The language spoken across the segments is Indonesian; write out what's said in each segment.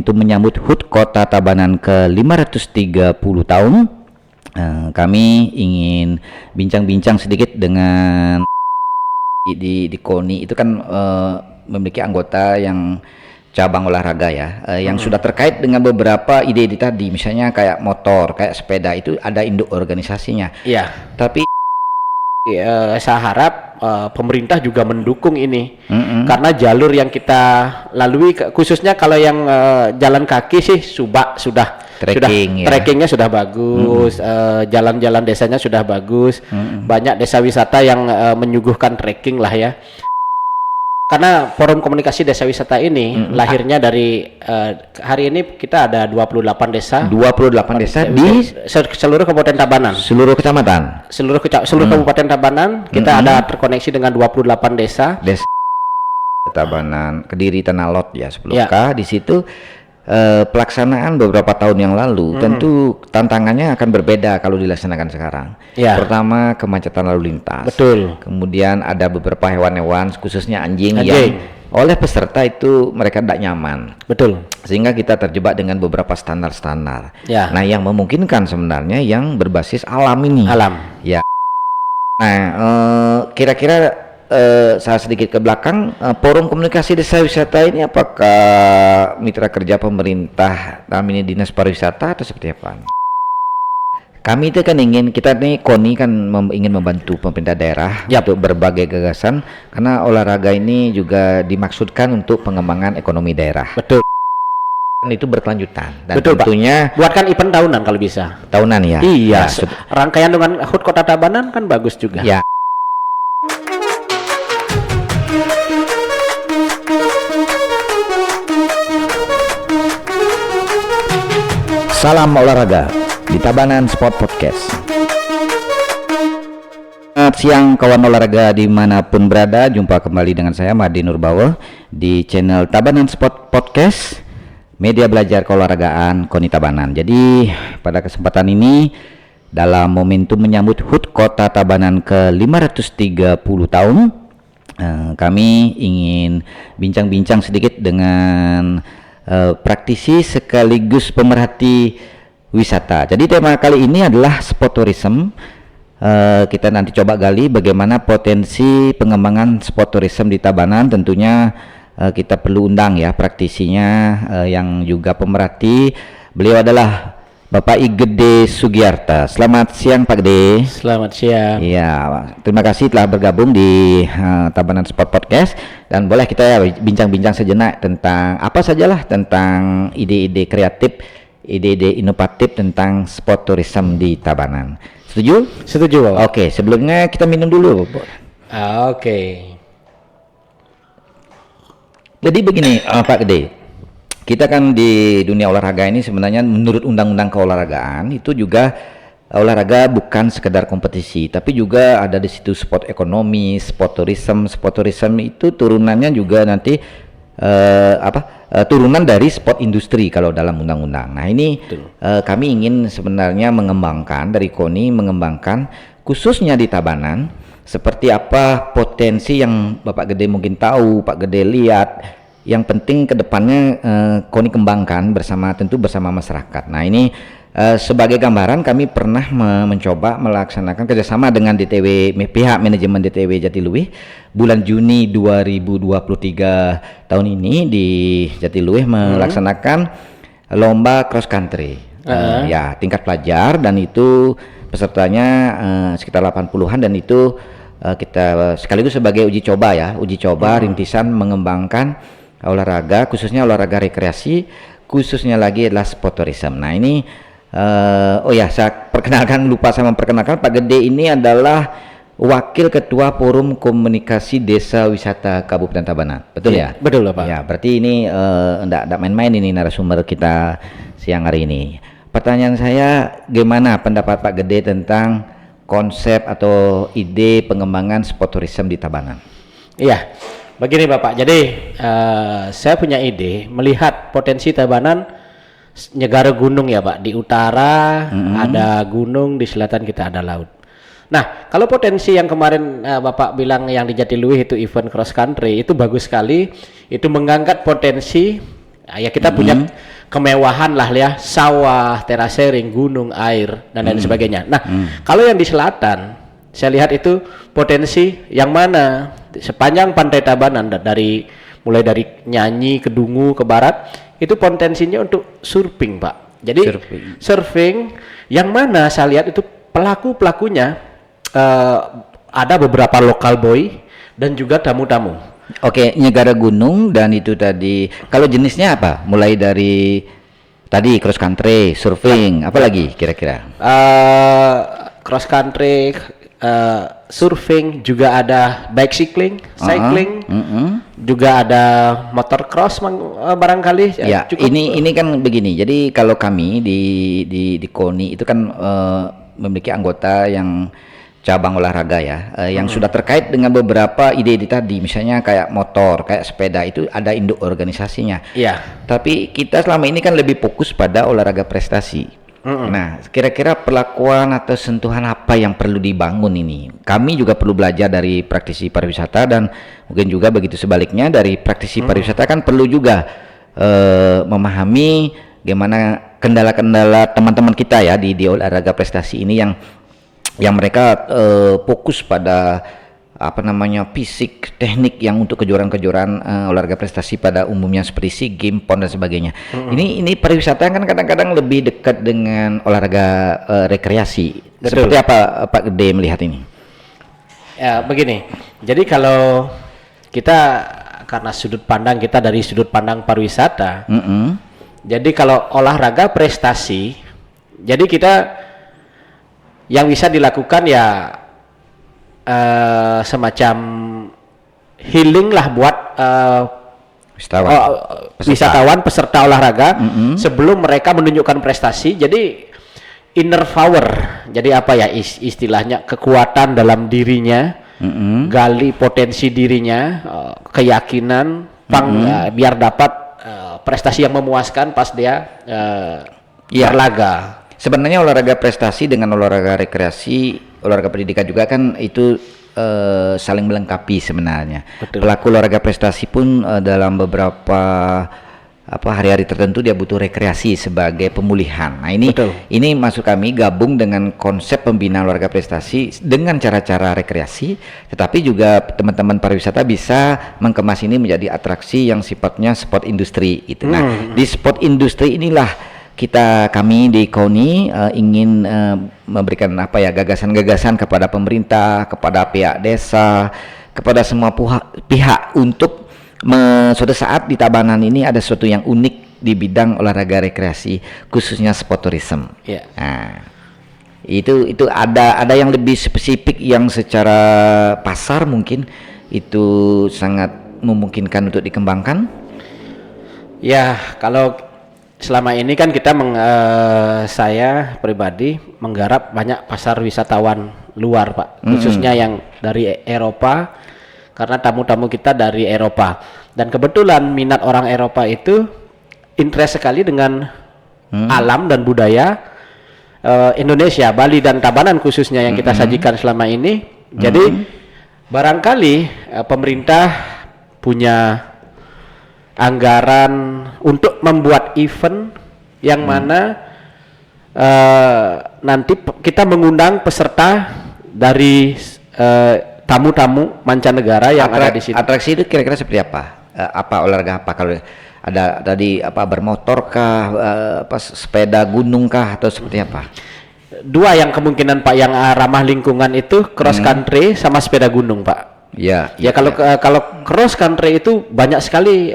Untuk menyambut HUT Kota Tabanan ke 530 tahun, kami ingin bincang-bincang sedikit dengan di KONI. Itu kan memiliki anggota yang cabang olahraga ya, yang sudah terkait dengan beberapa ide-ide tadi, misalnya kayak motor, kayak sepeda, itu ada induk organisasinya. Iya. Tapi Saya harap pemerintah juga mendukung ini, karena jalur yang kita lalui, khususnya kalau yang jalan kaki sih Trekking, ya. trekkingnya sudah bagus, jalan-jalan desanya sudah bagus, banyak desa wisata yang menyuguhkan trekking lah ya. Karena Forum Komunikasi Desa Wisata ini lahirnya dari hari ini kita ada 28 desa. 28 desa di seluruh Kabupaten Tabanan. seluruh kecamatan. Seluruh Kabupaten Tabanan kita ada terkoneksi dengan 28 desa. Desa Tabanan, Kediri, Tanah Lot ya, 10K. Di situ pelaksanaan beberapa tahun yang lalu tentu tantangannya akan berbeda kalau dilaksanakan sekarang. Pertama, kemacetan lalu lintas. Betul. Kemudian ada beberapa hewan-hewan, khususnya anjing yang oleh peserta itu mereka tidak nyaman. Betul. Sehingga kita terjebak dengan beberapa standar-standar. Nah, yang memungkinkan sebenarnya yang berbasis alam ini. Ya. Nah, kira-kira saya sedikit ke belakang, Forum Komunikasi Desa Wisata ini apakah mitra kerja pemerintah, ini Dinas Pariwisata atau seperti apa? Kami itu kan kita nih KONI kan ingin membantu pemerintah daerah untuk berbagai gagasan, karena olahraga ini juga dimaksudkan untuk pengembangan ekonomi daerah. Betul. Dan itu berkelanjutan. Dan betul, tentunya Pak. Buatkan event tahunan kalau bisa. Tahunan ya. Iya. Rangkaian dengan HUT Kota Tabanan kan bagus juga. Ya. Salam olahraga di Tabanan Sport Podcast. Selamat siang kawan olahraga dimanapun berada. Jumpa kembali dengan saya Madi Nurbawo di channel Tabanan Sport Podcast, media belajar keolahragaan KONI Tabanan. Jadi pada kesempatan ini, dalam momentum menyambut HUT Kota Tabanan ke 530 tahun, kami ingin bincang-bincang sedikit dengan praktisi sekaligus pemerhati wisata. Jadi tema kali ini adalah sport tourism. Kita nanti coba gali bagaimana potensi pengembangan sport tourism di Tabanan. Tentunya kita perlu undang ya praktisinya yang juga pemerhati. Beliau adalah Bapak I Gede Sugiarta. Selamat siang Pak Gede. Selamat siang. Iya, terima kasih telah bergabung di Tabanan Sport Podcast, dan boleh kita bincang-bincang sejenak tentang apa sajalah tentang ide-ide kreatif, ide-ide inovatif tentang sport tourism di Tabanan. Setuju? Setuju, Bapak. Oke, sebelumnya kita minum dulu. Oke. Jadi begini, Pak Gede. Kita kan di dunia olahraga ini sebenarnya menurut undang-undang keolahragaan itu juga olahraga bukan sekedar kompetisi, tapi juga ada di situ sport ekonomi, sport tourism. Sport tourism itu turunannya juga nanti turunan dari sport industri kalau dalam undang-undang. Nah ini kami ingin sebenarnya mengembangkan dari KONI, mengembangkan khususnya di Tabanan, seperti apa potensi yang Bapak Gede mungkin tahu, Pak Gede lihat. Yang penting kedepannya KONI kembangkan tentu bersama masyarakat. Nah ini sebagai gambaran, kami pernah mencoba melaksanakan kerjasama dengan DTW, pihak manajemen DTW Jatiluwih, bulan Juni 2023 tahun ini di Jatiluwih melaksanakan lomba cross country ya tingkat pelajar, dan itu pesertanya sekitar 80-an, dan itu kita sekaligus sebagai uji coba rintisan mengembangkan olahraga, khususnya olahraga rekreasi, khususnya lagi adalah sport tourism. Nah ini saya lupa saya memperkenalkan, Pak Gede ini adalah Wakil Ketua Forum Komunikasi Desa Wisata Kabupaten Tabanan. Betul ya? Betul Pak. Ya, berarti ini enggak main-main ini narasumber kita siang hari ini. Pertanyaan saya, gimana pendapat Pak Gede tentang konsep atau ide pengembangan sport tourism di Tabanan? Iya. Begini Bapak, jadi saya punya ide melihat potensi Tabanan negara gunung ya Pak. Di utara ada gunung, di selatan kita ada laut. Nah, kalau potensi yang kemarin Bapak bilang yang di Jatiluwih itu event cross country, itu bagus sekali. Itu mengangkat potensi Ya kita punya kemewahan lah ya, sawah, terasering, gunung, air dan lain sebagainya. Nah, kalau yang di selatan, saya lihat itu potensi yang mana sepanjang Pantai Tabanan mulai dari Nyanyi ke Dungu ke barat itu potensinya untuk surfing, Pak. Jadi surfing yang mana saya lihat itu pelakunya ada beberapa lokal boy dan juga tamu-tamu. Oke, Nyegara Gunung dan itu tadi. Kalau jenisnya apa? Mulai dari tadi cross country, surfing, apa lagi kira-kira? Cross country, surfing, juga ada cycling, juga ada motocross barangkali. Ya, cukup. ini kan begini. Jadi kalau kami di KONI itu kan memiliki anggota yang cabang olahraga ya, yang sudah terkait dengan beberapa ide-ide tadi, misalnya kayak motor, kayak sepeda, itu ada induk organisasinya. Iya. Tapi kita selama ini kan lebih fokus pada olahraga prestasi. Nah, kira-kira perlakuan atau sentuhan apa yang perlu dibangun ini? Kami juga perlu belajar dari praktisi pariwisata dan mungkin juga begitu sebaliknya dari praktisi pariwisata kan perlu juga memahami gimana kendala-kendala teman-teman kita ya di olahraga prestasi ini yang mereka fokus pada apa namanya fisik, teknik yang untuk kejuaraan-kejuaraan olahraga prestasi pada umumnya seperti SEA Games, PON dan sebagainya. Ini pariwisata kan kadang-kadang lebih dekat dengan olahraga rekreasi. Betul. Seperti apa Pak Gede melihat ini? Ya begini. Jadi kalau kita karena sudut pandang kita dari sudut pandang pariwisata, jadi kalau olahraga prestasi, jadi kita yang bisa dilakukan ya semacam healing lah buat wisatawan peserta olahraga sebelum mereka menunjukkan prestasi. Jadi inner power, jadi apa ya istilahnya, kekuatan dalam dirinya, gali potensi dirinya, keyakinan biar dapat prestasi yang memuaskan pas dia berlaga. Sebenarnya olahraga prestasi dengan olahraga rekreasi, olahraga pendidikan juga kan itu saling melengkapi sebenarnya. Betul. Pelaku olahraga prestasi pun dalam beberapa hari-hari tertentu dia butuh rekreasi sebagai pemulihan. Nah ini maksud kami gabung dengan konsep pembinaan olahraga prestasi dengan cara-cara rekreasi, tetapi juga teman-teman pariwisata bisa mengemas ini menjadi atraksi yang sifatnya sport industri gitu. Nah di sport industri inilah kami di KONI ingin memberikan gagasan-gagasan kepada pemerintah, kepada pihak desa, kepada semua pihak untuk suatu saat di Tabanan ini ada sesuatu yang unik di bidang olahraga rekreasi, khususnya sport tourism. Nah, itu ada yang lebih spesifik yang secara pasar mungkin itu sangat memungkinkan untuk dikembangkan. Ya, kalau selama ini kan kita saya pribadi menggarap banyak pasar wisatawan luar, Pak, khususnya yang dari Eropa, karena tamu-tamu kita dari Eropa, dan kebetulan minat orang Eropa itu interest sekali dengan alam dan budaya Indonesia, Bali dan Tabanan khususnya yang kita sajikan selama ini. Jadi barangkali pemerintah punya anggaran untuk membuat event yang mana nanti kita mengundang peserta dari tamu-tamu mancanegara yang ada di sini. Atraksi itu kira-kira seperti apa? Olahraga apa? Kalau ada tadi bermotor kah, sepeda gunung kah, atau seperti apa? Dua yang kemungkinan, Pak, yang ramah lingkungan itu cross country sama sepeda gunung, Pak. Kalau cross country itu banyak sekali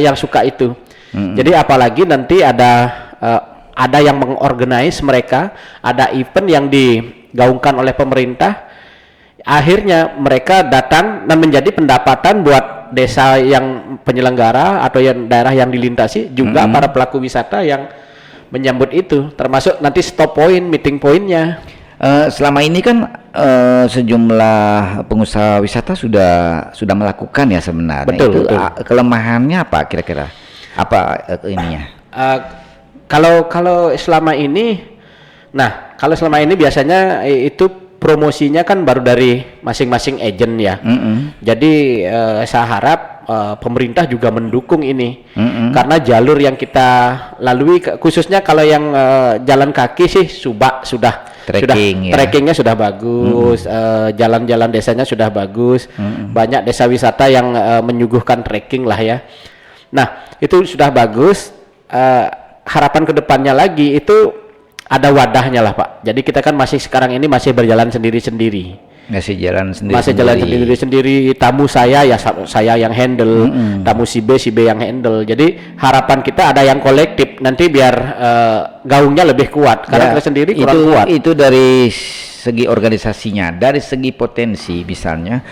yang suka itu. Jadi apalagi nanti ada yang mengorganize mereka, ada event yang digaungkan oleh pemerintah. Akhirnya mereka datang dan menjadi pendapatan buat desa yang penyelenggara atau yang daerah yang dilintasi, juga para pelaku wisata yang menyambut itu, termasuk nanti stop point, meeting pointnya. Selama ini kan sejumlah pengusaha wisata sudah melakukan ya sebenarnya. Betul. Kelemahannya apa kira-kira? Apa ininya? Kalau selama ini, kalau selama ini biasanya itu promosinya kan baru dari masing-masing agent ya. Jadi saya harap pemerintah juga mendukung ini. Karena jalur yang kita lalui khususnya kalau yang jalan kaki sih sudah Trekking, ya. trekkingnya sudah bagus, jalan-jalan desanya sudah bagus, banyak desa wisata yang menyuguhkan trekking lah ya. Nah itu sudah bagus. Harapan kedepannya lagi itu ada wadahnya lah Pak. Jadi kita kan sekarang ini masih berjalan sendiri-sendiri. Masih jalan sendiri-sendiri. Tamu saya ya saya yang handle, tamu si B yang handle. Jadi harapan kita ada yang kolektif nanti biar gaungnya lebih kuat. Karena kita sendiri kurang kuat. Itu dari segi organisasinya, dari segi potensi misalnya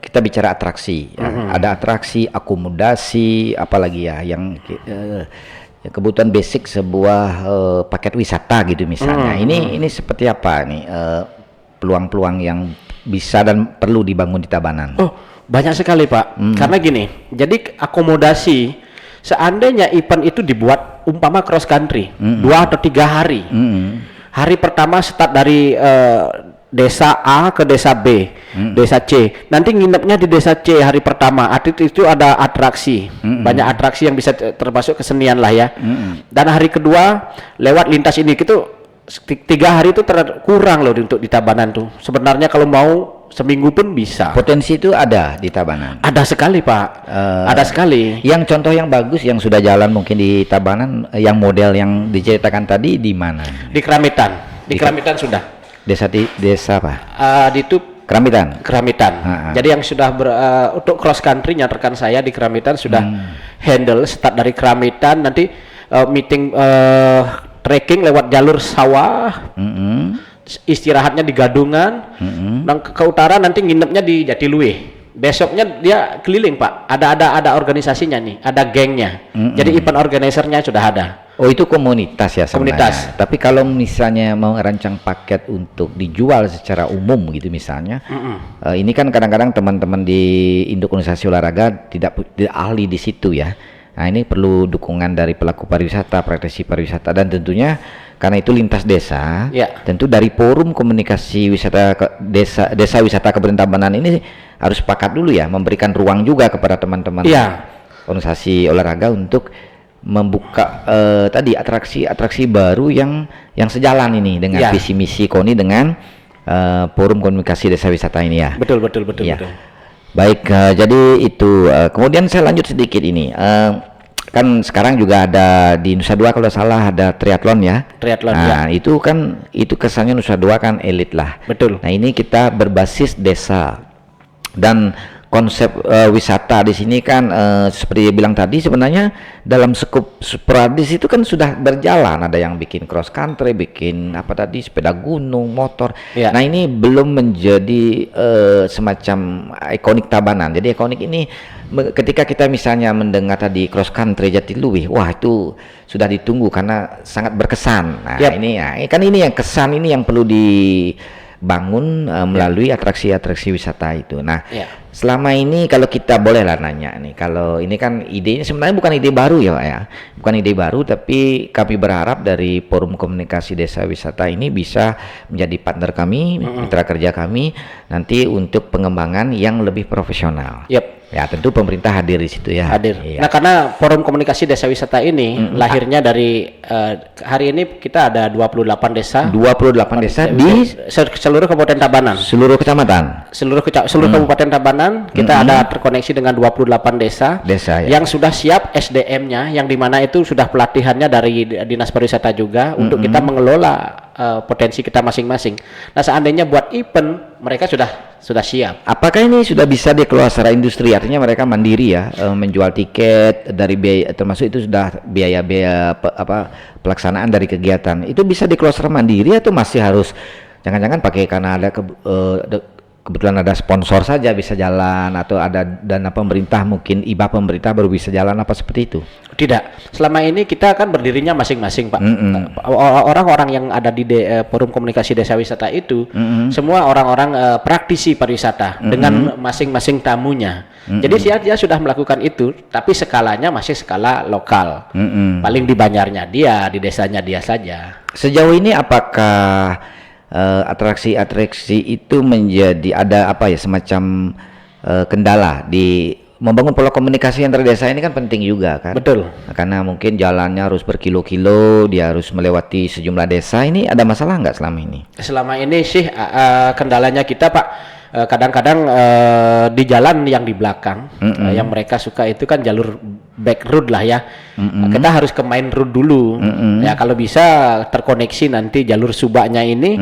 kita bicara atraksi. Ya. Ada atraksi, akomodasi, apalagi ya yang kebutuhan basic sebuah paket wisata gitu misalnya. Ini seperti apa nih? Peluang-peluang yang bisa dan perlu dibangun di Tabanan? Oh, banyak sekali Pak. Karena gini, jadi akomodasi seandainya event itu dibuat umpama cross country 2 atau 3 hari. Hari pertama start dari desa A ke desa B, desa C. Nanti nginepnya di desa C hari pertama. Itu ada atraksi, banyak atraksi yang bisa termasuk kesenian lah ya. Dan hari kedua lewat lintas ini gitu. 3 hari itu kurang loh untuk di Tabanan tuh. Sebenarnya kalau mau seminggu pun bisa. Potensi itu ada di Tabanan. Ada sekali Pak. Ada sekali. Yang contoh yang bagus yang sudah jalan mungkin di Tabanan, yang model yang diceritakan tadi di mana? Di Keramitan. Di Keramitan sudah. Desa apa? Di itu Keramitan. Jadi yang sudah untuk cross country-nya rekan saya di Keramitan sudah handle start dari Keramitan nanti meeting trekking lewat jalur sawah, istirahatnya di Gadungan, dan ke utara nanti nginepnya di Jatiluwe. Besoknya dia keliling Pak, ada organisasinya nih, ada gengnya. Jadi event organisernya sudah ada. Oh itu komunitas ya sebenarnya. Komunitas. Tapi kalau misalnya mau rancang paket untuk dijual secara umum gitu misalnya, ini kan kadang-kadang teman-teman di induk organisasi olahraga tidak ahli di situ ya. Nah ini perlu dukungan dari pelaku pariwisata, praktisi pariwisata, dan tentunya karena itu lintas desa, tentu dari forum komunikasi desa wisata Kabupaten Tabanan ini harus sepakat dulu ya, memberikan ruang juga kepada teman-teman organisasi olahraga untuk membuka tadi atraksi baru yang sejalan ini dengan visi misi KONI dengan forum komunikasi desa wisata ini ya. Betul. Baik, jadi itu kemudian saya lanjut sedikit ini. Kan sekarang juga ada di Nusa Dua kalau salah ada triathlon ya. Nah, itu kesannya Nusa Dua kan elit lah. Betul. Nah, ini kita berbasis desa dan konsep wisata di sini kan seperti bilang tadi sebenarnya dalam skup sporadis itu kan sudah berjalan, ada yang bikin cross country, bikin apa tadi sepeda gunung, motor. Nah, ini belum menjadi semacam ikonik Tabanan. Jadi ikonik ini ketika kita misalnya mendengar tadi cross country Jatiluwe, wah itu sudah ditunggu karena sangat berkesan. Nah, ini yang kesan ini yang perlu dibangun melalui atraksi-atraksi wisata itu. Nah, selama ini kalau kita boleh lah nanya nih, kalau ini kan idenya sebenarnya bukan ide baru ya Pak ya, bukan ide baru, tapi kami berharap dari forum komunikasi desa wisata ini bisa menjadi partner kami, mitra kerja kami nanti untuk pengembangan yang lebih profesional. Ya tentu pemerintah hadir di situ ya. Nah karena forum komunikasi desa wisata ini lahirnya dari hari ini kita ada 28 desa. 28 desa di seluruh Kabupaten Tabanan. Seluruh kecamatan. Seluruh Kabupaten Tabanan kita ada terkoneksi dengan 28 desa yang sudah siap SDM-nya, yang dimana itu sudah pelatihannya dari Dinas Pariwisata juga untuk kita mengelola potensi kita masing-masing. Nah seandainya buat event mereka sudah siap. Apakah ini sudah bisa dikelola secara industri? Artinya mereka mandiri ya, menjual tiket dari biaya, termasuk itu sudah biaya-biaya pelaksanaan dari kegiatan. Itu bisa dikelola secara mandiri atau masih harus jangan-jangan pakai karena ada kebetulan ada sponsor saja bisa jalan, atau ada dana pemerintah, mungkin IBA pemerintah baru bisa jalan, apa seperti itu? Tidak, selama ini kita kan berdirinya masing-masing Pak. Orang-orang yang ada di forum komunikasi desa wisata itu semua orang-orang praktisi pariwisata dengan masing-masing tamunya. Jadi dia sudah melakukan itu, tapi skalanya masih skala lokal. Paling di Banjarnya dia, di desanya dia saja. Sejauh ini apakah atraksi-atraksi itu menjadi ada apa ya semacam kendala di membangun pola komunikasi antar desa ini kan penting juga kan. Betul. Nah, karena mungkin jalannya harus berkilo-kilo, dia harus melewati sejumlah desa. Ini ada masalah nggak selama ini? Selama ini sih kendalanya kita Pak, kadang-kadang di jalan yang di belakang, yang mereka suka itu kan jalur back road lah ya. Kita harus ke main road dulu. Ya kalau bisa terkoneksi nanti jalur subaknya ini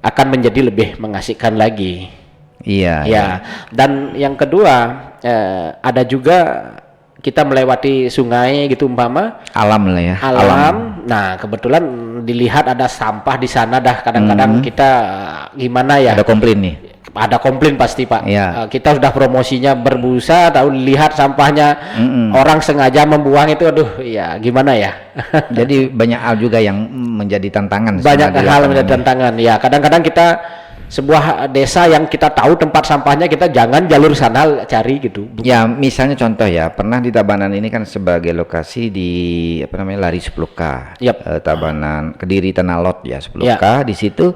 akan menjadi lebih mengasihkan lagi. Iya. Ya. Dan yang kedua ada juga kita melewati sungai gitu umpama. Alam lah ya. Alam. Nah kebetulan dilihat ada sampah di sana dah. Kadang-kadang kita gimana ya? Ada komplain nih. Ada komplain pasti Pak. Iya. Kita sudah promosinya berbusa, tahu lihat sampahnya orang sengaja membuang itu, aduh, ya gimana ya. Jadi banyak hal juga yang menjadi tantangan. Banyak hal menjadi tantangan. Ya kadang-kadang kita sebuah desa yang kita tahu tempat sampahnya, kita jangan jalur sana cari gitu. Ya misalnya contoh ya, pernah di Tabanan ini kan sebagai lokasi di apa namanya Lari 10K. Tabanan Kediri Tanah Lot ya 10K. Di situ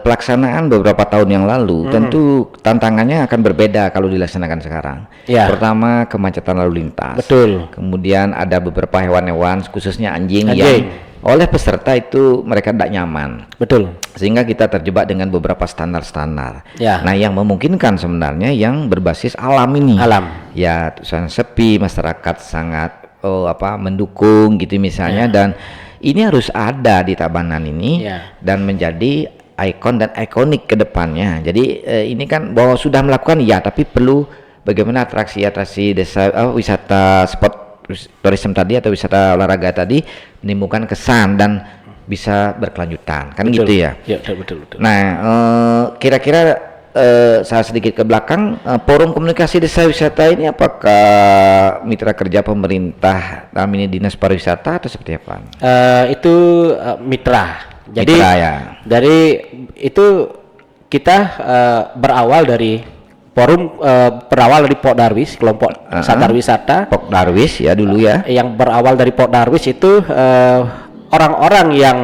pelaksanaan beberapa tahun yang lalu tentu tantangannya akan berbeda kalau dilaksanakan sekarang. Pertama kemacetan lalu lintas. Betul. Kemudian ada beberapa hewan-hewan khususnya anjing yang oleh peserta itu mereka tidak nyaman. Betul. Sehingga kita terjebak dengan beberapa standar-standar. Ya. Nah, yang memungkinkan sebenarnya yang berbasis alam ini. Alam. Ya, sangat sepi, masyarakat sangat mendukung gitu misalnya, dan ini harus ada di Tabanan ini dan menjadi ikon dan ikonik ke depannya. Jadi ini kan bahwa sudah melakukan ya, tapi perlu bagaimana atraksi-atraksi desa wisata spot tourism tadi atau wisata olahraga tadi menimbulkan kesan dan bisa berkelanjutan kan. Betul. Gitu ya. Ya betul. Nah kira-kira saya sedikit ke belakang, forum komunikasi desa wisata ini apakah mitra kerja pemerintah dalam ini dinas pariwisata atau seperti apa? Itu mitra. Jadi mitra, ya. Dari itu kita berawal dari forum berawal dari Pok Darwis, kelompok sadar wisata. Pok Darwis ya dulu ya. Yang berawal dari Pok Darwis itu orang-orang yang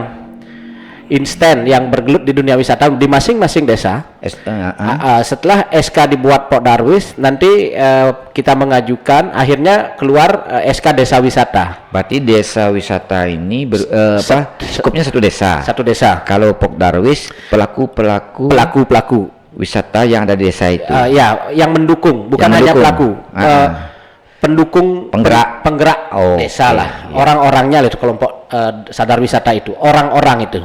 instan yang bergelut di dunia wisata di masing-masing desa. Setelah SK dibuat Pok Darwis, nanti kita mengajukan, akhirnya keluar SK desa wisata. Berarti desa wisata ini skupnya satu desa. Satu desa. Kalau Pok Darwis pelaku wisata yang ada di desa itu. Yang mendukung, bukan hanya pelaku. Pendukung, penggerak desa lah. Orang-orangnya itu kelompok sadar wisata itu, orang-orang itu.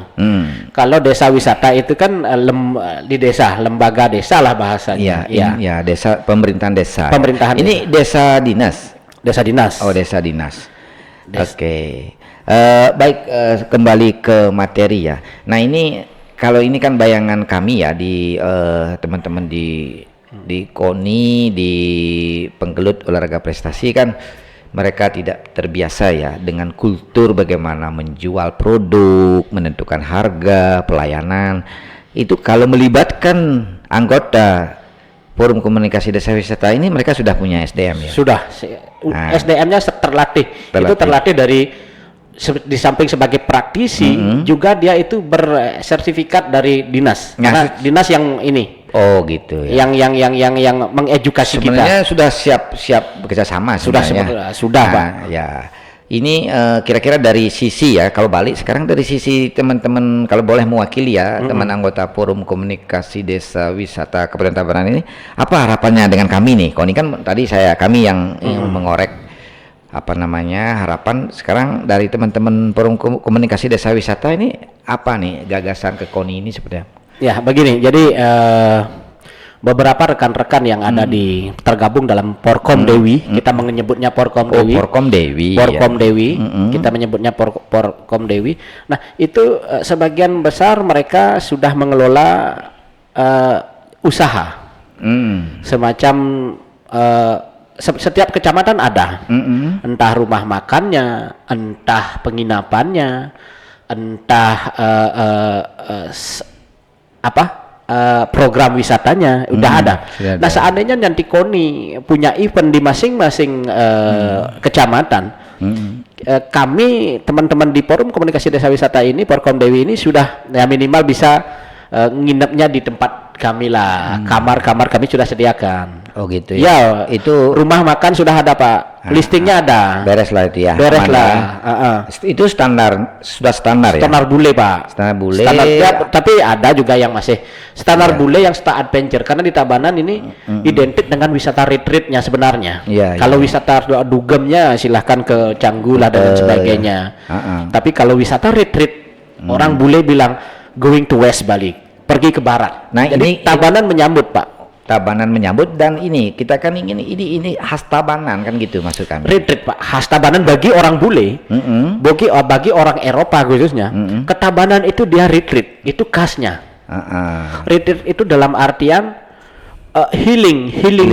Kalau desa wisata itu kan di desa, lembaga desa lah bahasanya. Iya, desa, pemerintahan desa. Pemerintahan. Ini desa dinas. Desa dinas. Oh, desa dinas. Oke. Baik, kembali ke materi ya. Nah, ini kalau ini kan bayangan kami ya di teman-teman di KONI, di penggelut olahraga prestasi kan mereka tidak terbiasa ya dengan kultur bagaimana menjual produk, menentukan harga, pelayanan. Itu kalau melibatkan anggota forum komunikasi desa wisata ini mereka sudah punya SDM ya? Sudah. SDM-nya terlatih. Itu terlatih dari di samping sebagai praktisi juga dia itu bersertifikat dari dinas. Karena dinas yang ini. Oh gitu ya. Yang mengedukasi kita. Sebenarnya sudah siap bekerja sama sebenarnya. Sudah Pak. Ya. Ini kira-kira dari sisi ya, kalau balik sekarang dari sisi teman-teman kalau boleh mewakili ya, teman anggota forum komunikasi desa wisata Kabupaten Tabanan ini, apa harapannya dengan kami nih? Kalau ini kan tadi kami yang mengorek harapan sekarang dari teman-teman forum komunikasi desa wisata ini apa nih gagasan ke KONI ini seperti apa? Ya begini, jadi beberapa rekan-rekan yang ada tergabung dalam Porkom Dewi, kita menyebutnya Porkom Dewi. Porkom Dewi. Porkom Dewi, kita menyebutnya Porkom Dewi. Nah itu sebagian besar mereka sudah mengelola usaha, semacam setiap kecamatan ada, entah rumah makannya, entah penginapannya, entah program wisatanya udah ada. Nah seandainya nanti KONI punya event di masing-masing kecamatan, kami teman-teman di forum komunikasi desa wisata ini, Porkom Dewi ini sudah ya minimal bisa nginepnya di tempat kami lah. Kamar-kamar kami sudah sediakan. Oh gitu Ya, ya. Itu rumah makan sudah ada Pak. Listingnya ada. beres lah itu ya. Beres Aman lah. ya. Itu sudah standar ya. Standar bule Pak. Standar bule. Standar, ya, tapi ada juga yang masih standar bule yang star adventure, karena di Tabanan ini identik dengan wisata retreatnya sebenarnya. Iya, Kalau wisata dugemnya silahkan ke Canggu lah dan sebagainya. Tapi kalau wisata retreat, orang bule bilang going to West Bali, pergi ke barat. Nah, jadi ini Tabanan menyambut Pak. Tabanan menyambut, dan ini kita kan ingin ini khas Tabanan kan gitu maksud kami. Retreat Pak, khas Tabanan bagi orang bule, bagi orang Eropa khususnya. Ke Tabanan itu dia retreat, itu khasnya. Retreat itu dalam artian healing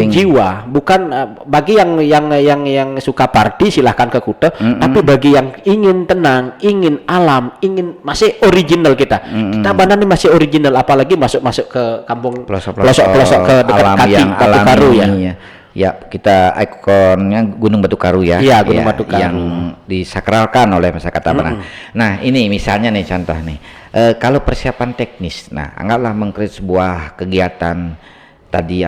jiwa, bukan bagi yang suka party silahkan ke Kuta, tapi bagi yang ingin tenang, ingin alam, ingin masih original kita. Tabanan ini masih original, apalagi masuk ke kampung pelosok ke dekat alam kaki yang Batu Karu ya. Ya, kita ikonnya Gunung Batu Karu ya. Iya, Gunung Batu Karu. Yang disakralkan oleh masyarakat Tabanan. Nah, ini misalnya nih contoh nih. Kalau persiapan teknis, nah anggaplah mengkreat sebuah kegiatan tadi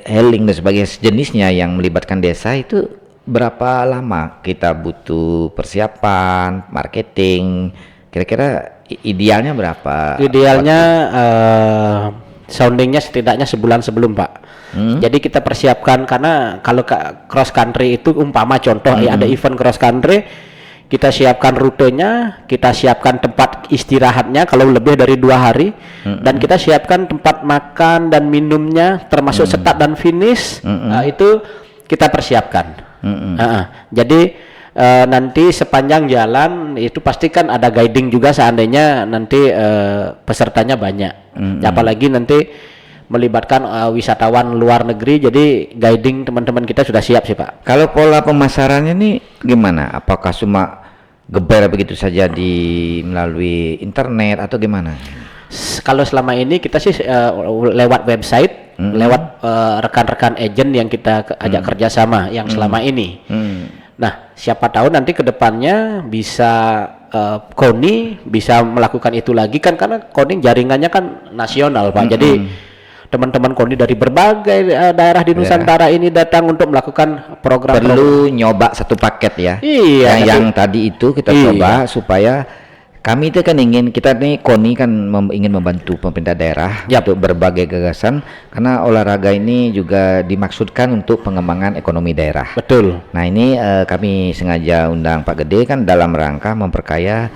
healing dan sebagainya sejenisnya yang melibatkan desa, itu berapa lama kita butuh persiapan, marketing, kira-kira idealnya berapa? Idealnya soundingnya setidaknya sebulan sebelum Pak. Jadi kita persiapkan, karena kalau cross country itu umpama contoh ya, ada event cross country, kita siapkan rutenya, kita siapkan tempat istirahatnya kalau lebih dari 2 hari, dan kita siapkan tempat makan dan minumnya termasuk start dan finish. Itu kita persiapkan. Jadi nanti sepanjang jalan itu pasti kan ada guiding juga seandainya nanti pesertanya banyak. Apalagi nanti melibatkan wisatawan luar negeri, jadi guiding teman-teman kita sudah siap sih Pak. Kalau pola pemasarannya nih gimana? Apakah cuma geber begitu saja melalui internet atau gimana? Kalau selama ini kita sih lewat website, lewat rekan-rekan agent yang kita ajak kerjasama yang selama ini. Nah, siapa tahu nanti ke depannya bisa KONI bisa melakukan itu lagi kan, karena KONI jaringannya kan nasional Pak. Jadi teman-teman KONI dari berbagai daerah di Nusantara ini datang untuk melakukan program. Perlu nyoba satu paket ya. Iya. Yang tadi itu kita coba supaya kami itu kan kita nih KONI kan ingin membantu pemerintah daerah untuk berbagai gagasan, karena olahraga ini juga dimaksudkan untuk pengembangan ekonomi daerah. Betul. Nah ini kami sengaja undang Pak Gede kan dalam rangka memperkaya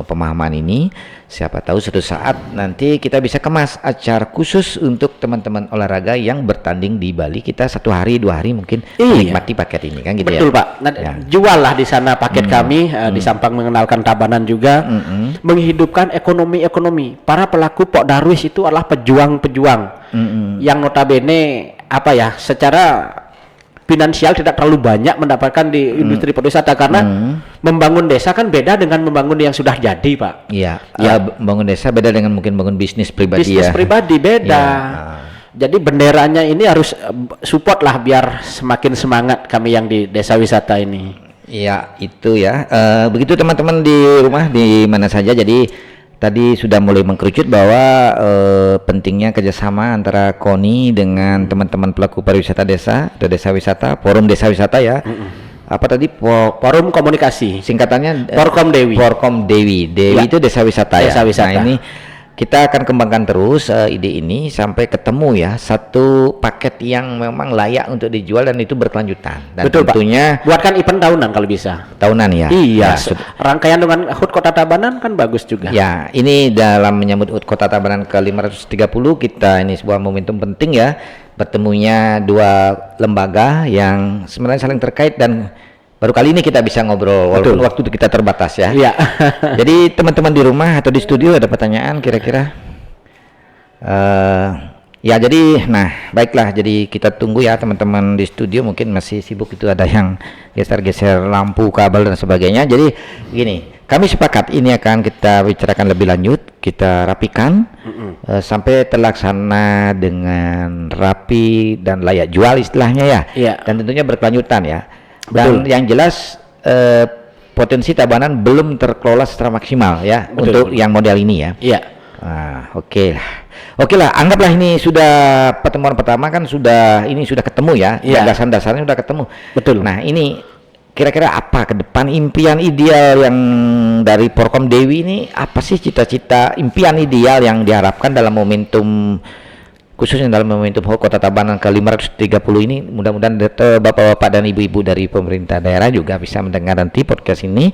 pemahaman ini. Siapa tahu suatu saat nanti kita bisa kemas acara khusus untuk teman-teman olahraga yang bertanding di Bali. Kita 1 hari 2 hari mungkin menikmati paket ini kan gitu. Betul ya. Pak. Nah, jual lah di sana paket kami di Sampang, mengenalkan Tabanan juga, menghidupkan ekonomi. Para pelaku Pok Darwis itu adalah pejuang-pejuang yang notabene secara finansial tidak terlalu banyak mendapatkan di industri pariwisata, karena membangun desa kan beda dengan membangun yang sudah jadi Pak. Iya. Bangun desa beda dengan mungkin bangun bisnis pribadi. Bisnis pribadi beda. Jadi benderanya ini harus support lah biar semakin semangat kami yang di desa wisata ini. Iya itu ya. Begitu teman-teman di rumah di mana saja. Jadi tadi sudah mulai mengkerucut bahwa pentingnya kerjasama antara KONI dengan teman-teman pelaku pariwisata desa atau desa wisata, forum desa wisata ya. Apa tadi? Forum komunikasi. Singkatannya Porkom Dewi. Porkom Dewi. Dewi itu desa wisata Desa ya. wisata. Nah ini kita akan kembangkan terus ide ini sampai ketemu ya satu paket yang memang layak untuk dijual dan itu berkelanjutan. Dan betul tentunya Pak. Buatkan event tahunan kalau bisa. Tahunan ya. Iya. Rangkaian dengan HUT Kota Tabanan kan bagus juga. Ya, ini dalam menyambut HUT Kota Tabanan ke-530 kita ini sebuah momentum penting ya, bertemunya 2 lembaga yang sebenarnya saling terkait dan baru kali ini kita bisa ngobrol walaupun waktu kita terbatas ya. Iya. Jadi teman-teman di rumah atau di studio ada pertanyaan kira-kira? Ya jadi, baiklah. Jadi kita tunggu ya teman-teman di studio mungkin masih sibuk, itu ada yang geser-geser lampu, kabel dan sebagainya. Jadi gini, kami sepakat ini akan kita bicarakan lebih lanjut, kita rapikan sampai terlaksana dengan rapi dan layak jual istilahnya ya. Iya. Dan tentunya berkelanjutan ya. Dan yang jelas potensi Tabanan belum terkelola secara maksimal ya untuk yang model ini ya. Iya. Oke lah. Oke lah, anggaplah ini sudah pertemuan pertama kan sudah ketemu ya, Iya. gagasan dasarnya sudah ketemu. Betul. Nah, ini kira-kira apa ke depan impian ideal yang dari Porkom Dewi ini, apa sih cita-cita impian ideal yang diharapkan dalam momentum, khususnya dalam momentum HUT Kota Tabanan ke-530 ini? Mudah-mudahan bapak-bapak dan ibu-ibu dari pemerintah daerah juga bisa mendengar nanti podcast ini.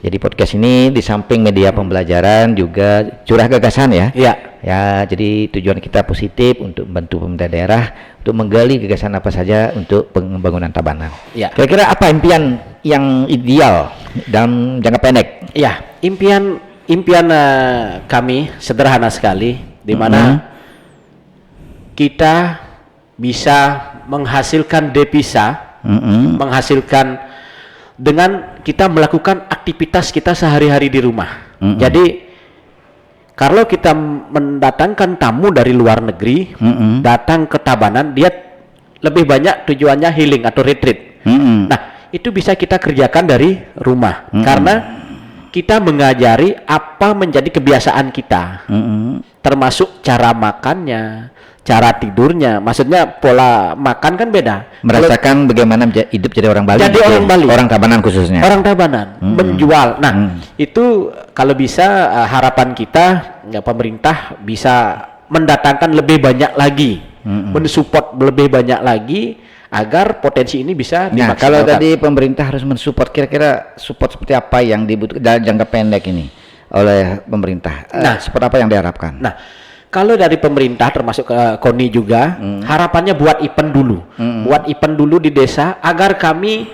Jadi podcast ini di samping media pembelajaran juga curah gagasan ya. Iya. Ya, jadi tujuan kita positif untuk membantu pemerintah daerah untuk menggali gagasan apa saja untuk pembangunan Tabanan. Ya. Kira-kira apa impian yang ideal dalam jangka pendek? Ya, impian kami sederhana sekali, di mana kita bisa menghasilkan devisa, menghasilkan dengan kita melakukan aktivitas kita sehari-hari di rumah. Jadi kalau kita mendatangkan tamu dari luar negeri, datang ke Tabanan, dia lebih banyak tujuannya healing atau retreat. Nah, itu bisa kita kerjakan dari rumah, karena kita mengajari apa menjadi kebiasaan kita, termasuk cara makannya, cara tidurnya. Maksudnya pola makan kan beda. Merasakan bagaimana hidup jadi orang Bali. Jadi orang Bali. Orang Tabanan khususnya. Orang Tabanan menjual. Nah, itu kalau bisa harapan kita ya, pemerintah bisa mendatangkan lebih banyak lagi, mensupport lebih banyak lagi agar potensi ini bisa Nah, dimaksimalkan. kalau tadi pemerintah harus mensupport, kira-kira support seperti apa yang dibutuhkan dalam jangka pendek ini oleh pemerintah? Seperti apa yang diharapkan? Nah, kalau dari pemerintah termasuk KONI juga, harapannya buat event dulu. Buat event dulu di desa agar kami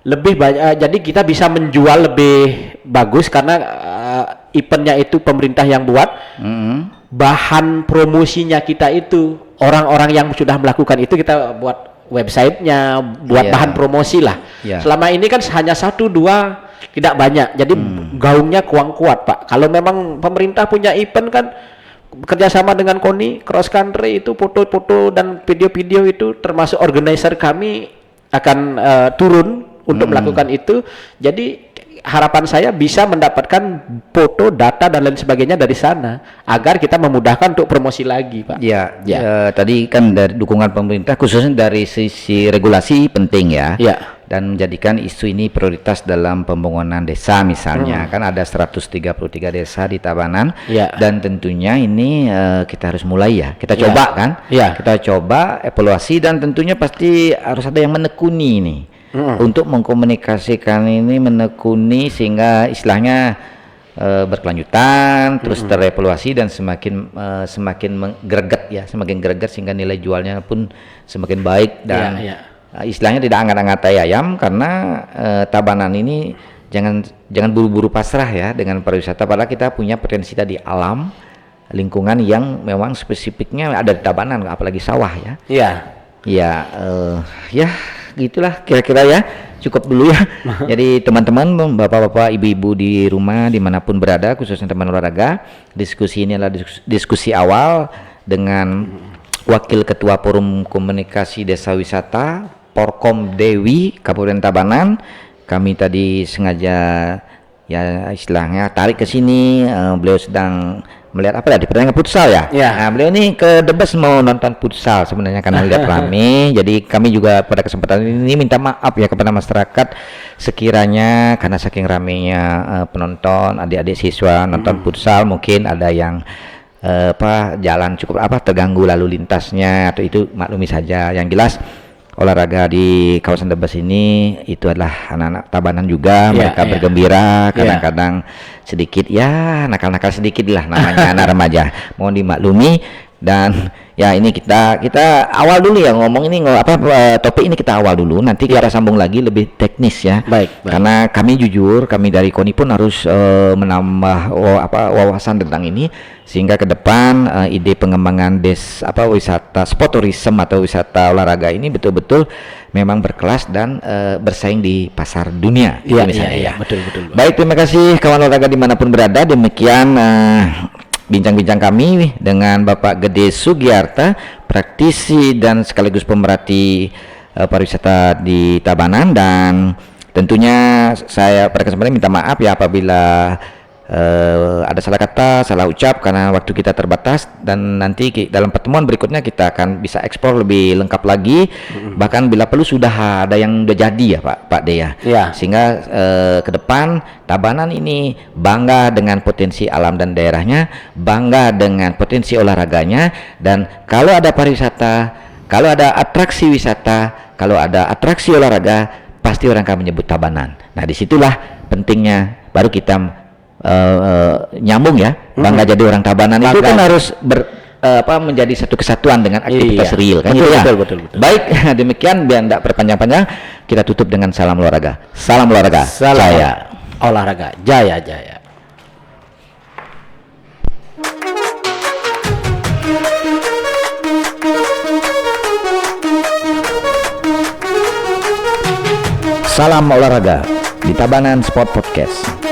lebih banyak, jadi kita bisa menjual lebih bagus karena eventnya itu pemerintah yang buat. Bahan promosinya kita itu orang-orang yang sudah melakukan itu kita buat websitenya, buat bahan promosi lah. Selama ini kan hanya 1-2, tidak banyak. Jadi gaungnya kurang kuat, Pak. Kalau memang pemerintah punya event kan bekerjasama dengan KONI cross country, itu foto-foto dan video-video itu termasuk organizer kami akan turun untuk melakukan itu. Jadi harapan saya bisa mendapatkan foto, data dan lain sebagainya dari sana agar kita memudahkan untuk promosi lagi, Pak. Tadi kan dari dukungan pemerintah khususnya dari sisi regulasi penting ya. Dan menjadikan isu ini prioritas dalam pembangunan desa misalnya. Kan ada 133 desa di Tabanan, dan tentunya ini kita harus mulai ya, kita coba kan, kita coba evaluasi, dan tentunya pasti harus ada yang menekuni ini untuk mengkomunikasikan ini, menekuni sehingga istilahnya berkelanjutan, terus terevaluasi dan semakin greget ya, semakin greget sehingga nilai jualnya pun semakin baik, dan istilahnya tidak angkat-angkat tai ayam, karena Tabanan ini jangan buru-buru pasrah ya dengan pariwisata, padahal kita punya potensi tadi alam lingkungan yang memang spesifiknya ada di Tabanan, apalagi sawah ya. Ya gitulah kira-kira ya, cukup dulu ya. Jadi teman-teman, bapak-bapak, ibu-ibu di rumah dimanapun berada, khususnya teman olahraga, diskusi ini adalah diskusi awal dengan Wakil Ketua Forum Komunikasi Desa Wisata Porkom Dewi Kabupaten Tabanan. Kami tadi sengaja ya istilahnya tarik ke sini, beliau sedang melihat apa tadi, pertandingan futsal ya. Nah, beliau ini ke Debes mau nonton futsal sebenarnya karena lihat rame. Jadi kami juga pada kesempatan ini minta maaf ya kepada masyarakat sekiranya karena saking ramenya penonton, adik-adik siswa nonton futsal, mungkin ada yang jalan cukup terganggu lalu lintasnya, atau itu maklumi saja. Yang jelas olahraga di kawasan Debes ini itu adalah anak-anak Tabanan juga, mereka bergembira, kadang-kadang sedikit ya nakal-nakal sedikit lah namanya anak remaja, mohon dimaklumi. Dan ya ini kita awal dulu ya ngomong ini, topik ini kita awal dulu, nanti kita sambung lagi lebih teknis ya. Karena kami jujur, kami dari KONI pun harus menambah wawasan tentang ini, sehingga ke depan ide pengembangan wisata sport tourism atau wisata olahraga ini betul-betul memang berkelas dan bersaing di pasar dunia. Betul. Baik, terima kasih kawan olahraga dimanapun berada. Demikian bincang-bincang kami dengan Bapak Gede Sugiarta, praktisi dan sekaligus pemerhati pariwisata di Tabanan. Dan tentunya saya pada kesempatan minta maaf ya apabila ada salah kata, salah ucap karena waktu kita terbatas, dan nanti dalam pertemuan berikutnya kita akan bisa eksplor lebih lengkap lagi, bahkan bila perlu sudah ada yang udah jadi ya Pak Dea. Ya. Sehingga ke depan Tabanan ini bangga dengan potensi alam dan daerahnya, bangga dengan potensi olahraganya, dan kalau ada pariwisata, kalau ada atraksi wisata, kalau ada atraksi olahraga, pasti orang akan menyebut Tabanan. Nah disitulah pentingnya baru kita nyambung ya, bangga jadi orang Tabanan. Itu kan harus menjadi satu kesatuan dengan aktivitas real kan, betul, gitu ya. betul. Baik, demikian biar tidak berpanjang-panjang, kita tutup dengan salam olahraga. Salam olahraga, jaya. Olahraga, jaya. Salam olahraga di Tabanan Sport Podcast.